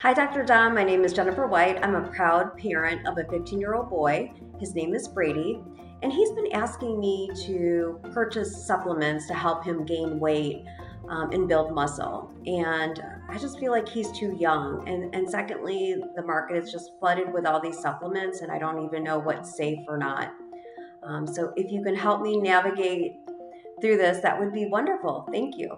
Hi, Dr. Dom. My name is Jennifer White. I'm a proud parent of a 15-year-old boy. His name is Brady, and he's been asking me to purchase supplements to help him gain weight and build muscle. And I just feel like he's too young. And secondly, the market is just flooded with all these supplements, and I don't even know what's safe or not. So if you can help me navigate through this, that would be wonderful. Thank you.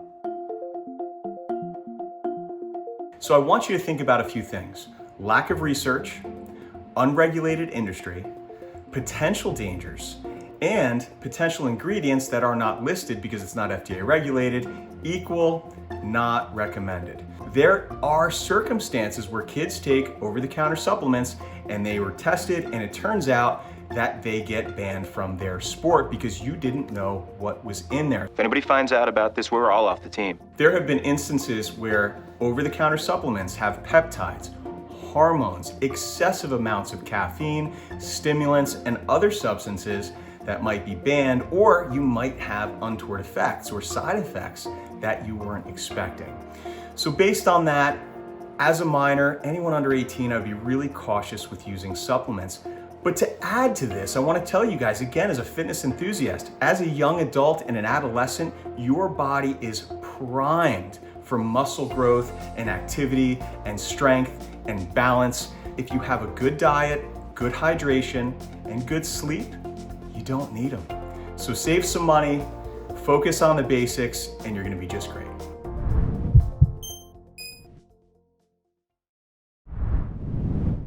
So I want you to think about a few things: lack of research, unregulated industry, potential dangers, and potential ingredients that are not listed because it's not FDA regulated, equal not recommended. There are circumstances where kids take over-the-counter supplements and they were tested and it turns out that they get banned from their sport because you didn't know what was in there. If anybody finds out about this, we're all off the team. There have been instances where over-the-counter supplements have peptides, hormones, excessive amounts of caffeine, stimulants, and other substances that might be banned, or you might have untoward effects or side effects that you weren't expecting. So based on that, as a minor, anyone under 18, I would be really cautious with using supplements. But to add to this, I want to tell you guys, again, as a fitness enthusiast, as a young adult and an adolescent, your body is primed for muscle growth and activity and strength and balance. If you have a good diet, good hydration, and good sleep, you don't need them. So save some money, focus on the basics, and you're going to be just great.